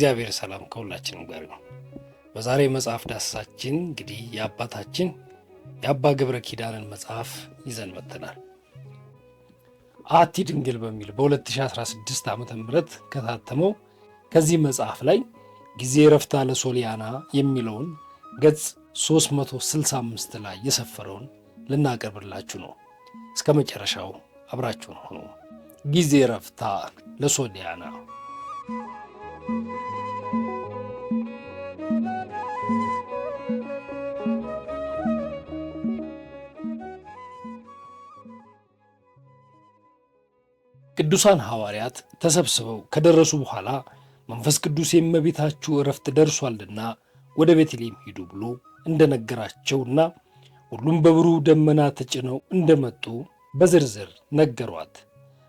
የእግዚአብሔር ሰላም ከሁላችንም ጋር ነው። በዛሬ መጽሐፍ ዳሰሳችን እንግዲህ የአባታችን የአባ ገብረ ኪዳንን መጽሐፍ ይዘን መጥተናል። አሐቲ ድንግል በሚል በ2016 ዓ.ም ከታተመው ከዚህ መጽሐፍ ላይ ጊዜ ረፍታ ለሶሊያና የሚለውን ገጽ 365 ላይ የሰፈረውን ልናቀርብላችሁ ነው። እስከ መጨረሻው አብራችሁን ሆኑ። ጊዜ ረፍታ ለሶሊያና። ቅዱሳን ሐዋርያት ተሰብስበው ከደረሱ በኋላ መንፈስ ቅዱስ የእመቤታችሁ ዕረፍት ደርሷልና ወደ ቤተልሔም ሂዱ ብሎ እንደነገራቸውና ሁሉም በብሩህ ደመና ተጭነው እንደመጡ በዝርዝር ነገሯት።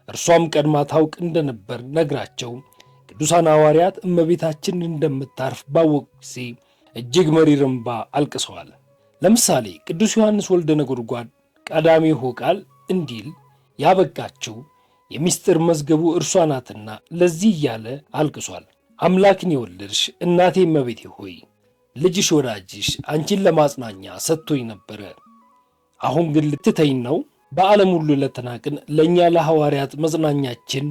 እርሷም ቀድማ ታውቅ እንደነበር ነግራቸው ቅዱሳን ሐዋርያት እመቤታችን እንደምታርፍ ባወቁ ጊዜ እጅግ መሪር እንባ አልቅሰዋል። ለምሳሌ ቅዱስ ዮሐንስ ወልደ ነጎድጓድ ቀዳሚሁ ቃል እንዲል ያበቃችው የምስጢር መዝገቡ እርሷ ናትና ለዚህ እያለ አልቅሷል። አምላክን የወለድሽ እናቴ እመቤቴ ሆይ ልጅሽ ወዳጅሽ አንቺን ለማጽናኛ ሰጥቶኝ ነበረ። አሁን ግን ልትተይን ነው? በዓለም ሁሉ ለተናቅን ለእኛ ለሐዋርያት መጽናኛችን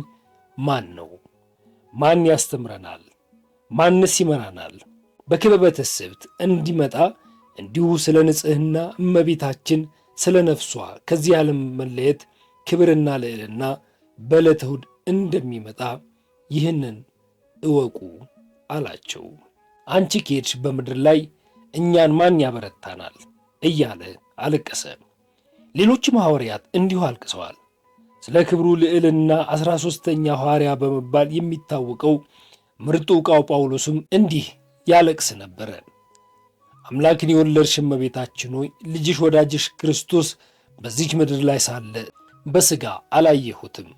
ማን ነው? ማን ያስተምረናል? ማንስ ይመራናል? በክበበ ትስብእት እንዲመጣ እንዲሁ ስለ ንጽሕና እመቤታችን ስለ ነፍሷ ከዚህ ዓለም መለየት ክብርና ልዕልና በዕለተ እሑድ እንደሚመጣ ይህንን እወቁ አላቸው። አንቺ ከሄድሽ በምድር ላይ እኛን ማን ያበረታናል? እያለ አለቀሰ። ሌሎችም ሐዋርያት እንዲሁ አልቅሰዋል። ስለ ክብሩ ልዕልና 13ኛ ሐዋርያ በመባል የሚታወቀው ምርጡ ዕቃው ጳውሎስም እንዲህ ያለቅስ ነበረ። አምላክን የወለድሽ እመቤታችን ሆይ ልጅሽ ወዳጅሽ ክርስቶስ በዚች ምድር ላይ ሳለ በሥጋ አላየሁትም።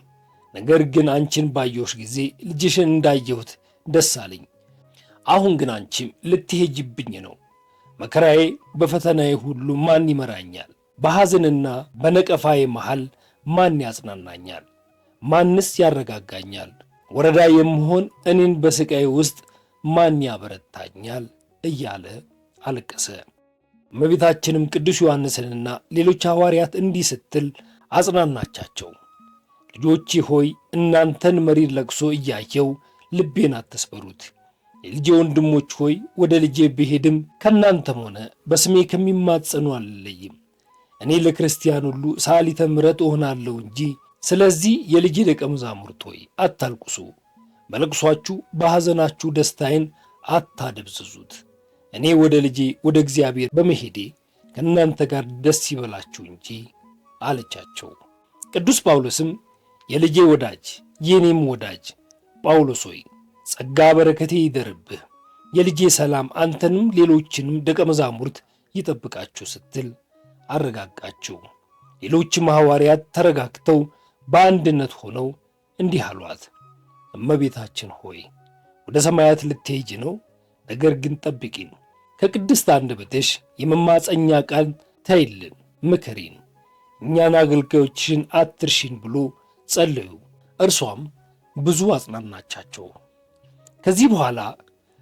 ነገር ግን አንቺን ባየሁሽ ጊዜ ልጅሽን እንዳየሁት ደስ አለኝ። አሁን ግን አንቺም ልትሄጅብኝ ነው። መከራዬ በፈተናዬ ሁሉ ማን ይመራኛል? በሐዘንና በነቀፋዬ መሃል ማን ያጽናናኛል? ማንስ ያረጋጋኛል? ወረዳ የምሆን እኔን በሥቃዬ ውስጥ ማን ያበረታኛል? እያለ አለቀሰ። እመቤታችንም ቅዱስ ዮሐንስንና ሌሎች ሐዋርያት እንዲህ ስትል አጽናናቻቸው። ልጆቼ ሆይ እናንተን መሪር ለቅሶ እያየው ልቤን አትስበሩት። የልጄ ወንድሞች ሆይ ወደ ልጄ ብሄድም ከእናንተም ሆነ በስሜ ከሚማጸኑ አልለይም። እኔ ለክርስቲያን ሁሉ ሰዓሊተ ምሕረት እሆናለሁ እንጂ። ስለዚህ የልጄ ደቀ መዛሙርት ሆይ አታልቅሱ፣ በለቅሷችሁ በሐዘናችሁ ደስታዬን አታደብዝዙት። እኔ ወደ ልጄ ወደ እግዚአብሔር በመሄዴ ከእናንተ ጋር ደስ ይበላችሁ እንጂ አለቻቸው። ቅዱስ ጳውሎስም የልጄ ወዳጅ የኔም ወዳጅ ጳውሎስ ሆይ ጸጋ በረከቴ ይደርብህ፣ የልጄ ሰላም አንተንም ሌሎችንም ደቀ መዛሙርት ይጠብቃችሁ ስትል አረጋጋችው። ሌሎችም ሐዋርያት ተረጋግተው በአንድነት ሆነው እንዲህ አሏት። እመቤታችን ሆይ ወደ ሰማያት ልትሄጂ ነው፣ ነገር ግን ጠብቂን፣ ከቅድስት አንደበትሽ የመማፀኛ ቃል ተይልን፣ ምከሪን፣ እኛን አገልጋዮችሽን አትርሺን ብሎ ጸለዩ። እርሷም ብዙ አጽናናቻቸው። ከዚህ በኋላ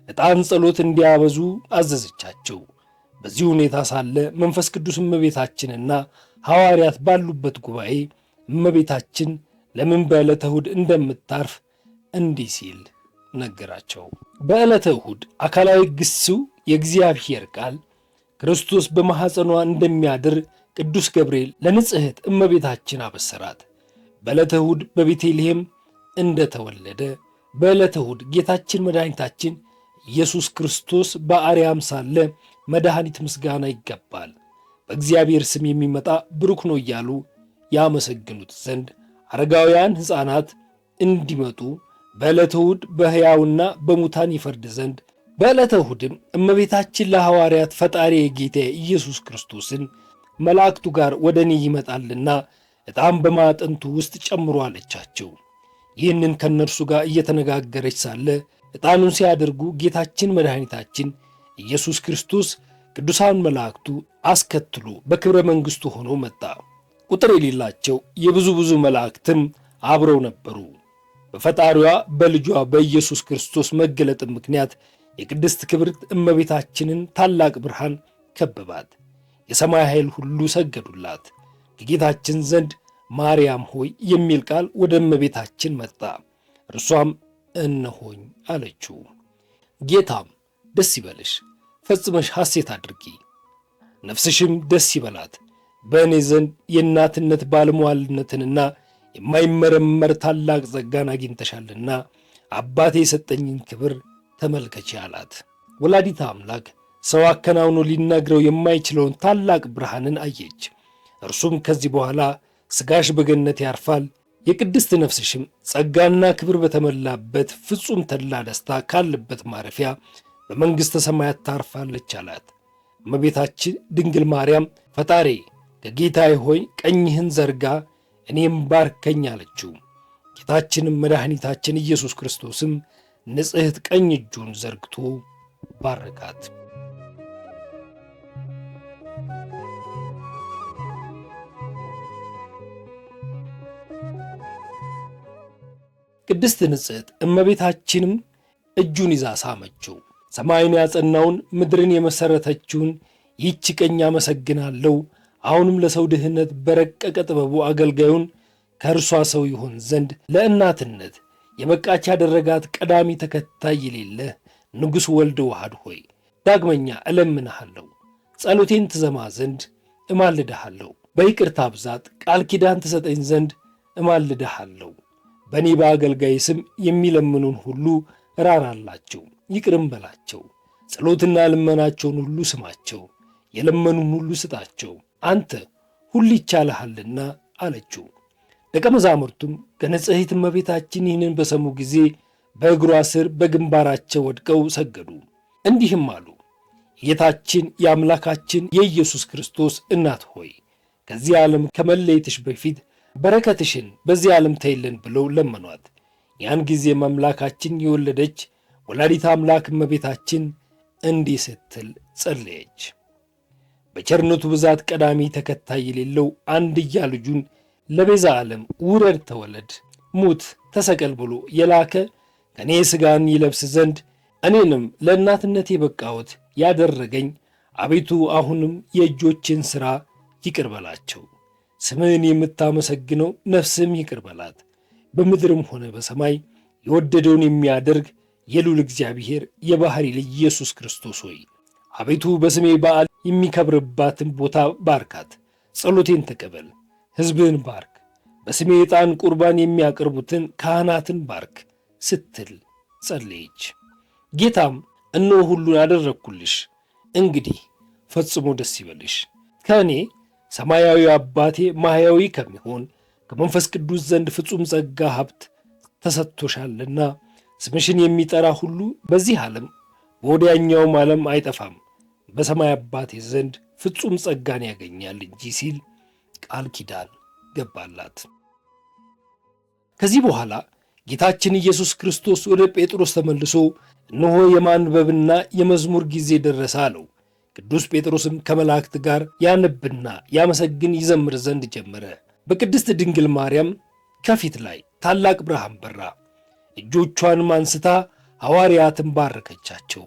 ዕጣን ጸሎት እንዲያበዙ አዘዘቻቸው። በዚህ ሁኔታ ሳለ መንፈስ ቅዱስ እመቤታችንና ሐዋርያት ባሉበት ጉባኤ እመቤታችን ለምን በዕለተ እሑድ እንደምታርፍ እንዲህ ሲል ነገራቸው። በዕለተ እሑድ አካላዊ ግስው የእግዚአብሔር ቃል ክርስቶስ በማኅፀኗ እንደሚያድር ቅዱስ ገብርኤል ለንጽሕት እመቤታችን አበሰራት። በዕለተ እሑድ በቤተልሔም እንደተወለደ በዕለተ እሑድ ጌታችን መድኃኒታችን ኢየሱስ ክርስቶስ በአርያም ሳለ መድኃኒት ምስጋና ይገባል፣ በእግዚአብሔር ስም የሚመጣ ብሩክ ነው እያሉ ያመሰግኑት ዘንድ አረጋውያን ሕፃናት እንዲመጡ በዕለተ እሑድ በሕያውና በሙታን ይፈርድ ዘንድ በዕለተ እሑድም እመቤታችን ለሐዋርያት ፈጣሪ የጌታ ኢየሱስ ክርስቶስን መላእክቱ ጋር ወደ እኔ ይመጣልና ዕጣን በማዕጠንቱ ውስጥ ጨምሮ አለቻቸው። ይህንን ከእነርሱ ጋር እየተነጋገረች ሳለ ዕጣኑን ሲያደርጉ ጌታችን መድኃኒታችን ኢየሱስ ክርስቶስ ቅዱሳን መላእክቱ አስከትሎ በክብረ መንግሥቱ ሆኖ መጣ። ቁጥር የሌላቸው የብዙ መላእክትም አብረው ነበሩ። በፈጣሪዋ በልጇ በኢየሱስ ክርስቶስ መገለጥ ምክንያት የቅድስት ክብርት እመቤታችንን ታላቅ ብርሃን ከበባት። የሰማይ ኃይል ሁሉ ሰገዱላት። ከጌታችን ዘንድ ማርያም ሆይ የሚል ቃል ወደ እመቤታችን መጣ። እርሷም እነሆኝ አለችው። ጌታም ደስ ይበልሽ፣ ፈጽመሽ ሐሴት አድርጊ፣ ነፍስሽም ደስ ይበላት፣ በእኔ ዘንድ የእናትነት ባለሟልነትንና የማይመረመር ታላቅ ጸጋን አግኝተሻልና አባቴ የሰጠኝን ክብር ተመልከቺ አላት። ወላዲተ አምላክ ሰው አከናውኖ ሊናግረው የማይችለውን ታላቅ ብርሃንን አየች። እርሱም ከዚህ በኋላ ሥጋሽ በገነት ያርፋል፣ የቅድስት ነፍስሽም ጸጋና ክብር በተመላበት ፍጹም ተድላ ደስታ ካለበት ማረፊያ በመንግሥተ ሰማያት ታርፋለች አላት። እመቤታችን ድንግል ማርያም ፈጣሪ ከጌታዬ ሆይ ቀኝህን ዘርጋ እኔም ባርከኝ አለችው። ጌታችንም መድኃኒታችን ኢየሱስ ክርስቶስም ንጽሕት ቀኝ እጁን ዘርግቶ ባረካት። ቅድስት ንጽሕት እመቤታችንም እጁን ይዛ ሳመችው። ሰማይን ያጸናውን ምድርን የመሠረተችውን ይህች ቀኝ አመሰግናለሁ። አሁንም ለሰው ድህነት በረቀቀ ጥበቡ አገልጋዩን ከእርሷ ሰው ይሆን ዘንድ ለእናትነት የበቃች ያደረጋት ቀዳሚ ተከታይ የሌለህ ንጉሥ ወልድ ዋህድ ሆይ ዳግመኛ እለምንሃለሁ፣ ጸሎቴን ትሰማ ዘንድ እማልድሃለሁ። በይቅርታ ብዛት ቃል ኪዳን ትሰጠኝ ዘንድ እማልድሃለሁ። በእኔ በአገልጋይ ስም የሚለምኑን ሁሉ ራራላቸው፣ ይቅርም በላቸው። ጸሎትና ልመናቸውን ሁሉ ስማቸው፣ የለመኑን ሁሉ ስጣቸው፣ አንተ ሁሉ ይቻልሃልና አለችው። ደቀ መዛሙርቱም ከንጽሕት እመቤታችን ይህንን በሰሙ ጊዜ በእግሯ ስር በግንባራቸው ወድቀው ሰገዱ። እንዲህም አሉ፣ የጌታችን የአምላካችን የኢየሱስ ክርስቶስ እናት ሆይ ከዚህ ዓለም ከመለየትሽ በፊት በረከትሽን በዚህ ዓለም ተይልን ብለው ለመኗት። ያን ጊዜም አምላካችን የወለደች ወላዲተ አምላክ እመቤታችን እንዲህ ስትል ጸለየች። በቸርነቱ ብዛት ቀዳሚ ተከታይ የሌለው አንድያ ልጁን ለቤዛ ዓለም ውረድ ተወለድ፣ ሙት ተሰቀል ብሎ የላከ ከእኔ ሥጋን ይለብስ ዘንድ እኔንም ለእናትነት የበቃሁት ያደረገኝ አቤቱ አሁንም የእጆችን ሥራ ይቅር በላቸው። ስምህን የምታመሰግነው ነፍስም ይቅር በላት። በምድርም ሆነ በሰማይ የወደደውን የሚያደርግ የልዑል እግዚአብሔር የባሕሪ ልጅ ኢየሱስ ክርስቶስ ሆይ አቤቱ በስሜ በዓል የሚከብርባትን ቦታ ባርካት። ጸሎቴን ተቀበል፣ ሕዝብህን ባርክ፣ በስሜ ዕጣን ቁርባን የሚያቀርቡትን ካህናትን ባርክ ስትል ጸለየች። ጌታም እነሆ ሁሉን አደረግኩልሽ፣ እንግዲህ ፈጽሞ ደስ ይበልሽ። ከእኔ ሰማያዊ አባቴ ማሕያዊ ከሚሆን ከመንፈስ ቅዱስ ዘንድ ፍጹም ጸጋ ሀብት ተሰጥቶሻልና ስምሽን የሚጠራ ሁሉ በዚህ ዓለም በወዲያኛውም ዓለም አይጠፋም፣ በሰማይ አባቴ ዘንድ ፍጹም ጸጋን ያገኛል እንጂ ሲል ቃል ኪዳን ገባላት። ከዚህ በኋላ ጌታችን ኢየሱስ ክርስቶስ ወደ ጴጥሮስ ተመልሶ እነሆ የማንበብና የመዝሙር ጊዜ ደረሰ አለው። ቅዱስ ጴጥሮስም ከመላእክት ጋር ያነብና ያመሰግን ይዘምር ዘንድ ጀመረ። በቅድስት ድንግል ማርያም ከፊት ላይ ታላቅ ብርሃን በራ። እጆቿንም አንስታ ሐዋርያትን ባረከቻቸው።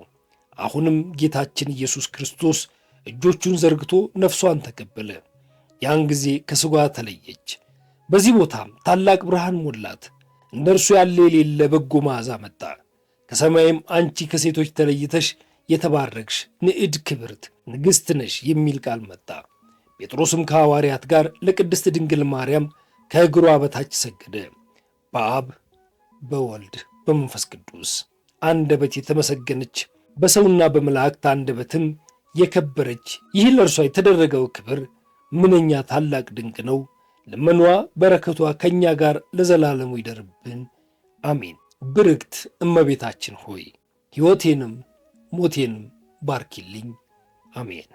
አሁንም ጌታችን ኢየሱስ ክርስቶስ እጆቹን ዘርግቶ ነፍሷን ተቀበለ። ያን ጊዜ ከሥጋ ተለየች። በዚህ ቦታም ታላቅ ብርሃን ሞላት። እንደ እርሱ ያለ የሌለ በጎ መዓዛ መጣ። ከሰማይም አንቺ ከሴቶች ተለይተሽ የተባረክሽ ንዕድ ክብርት ንግሥት ነሽ የሚል ቃል መጣ። ጴጥሮስም ከሐዋርያት ጋር ለቅድስት ድንግል ማርያም ከእግሯ በታች ሰገደ። በአብ በወልድ በመንፈስ ቅዱስ አንደበት የተመሰገነች በሰውና በመላእክት አንደበትም የከበረች ይህ ለእርሷ የተደረገው ክብር ምንኛ ታላቅ ድንቅ ነው። ልመኗ በረከቷ ከእኛ ጋር ለዘላለሙ ይደርብን፣ አሜን። ብርክት እመቤታችን ሆይ ሕይወቴንም ሞቴንም ባርኪልኝ፣ አሜን።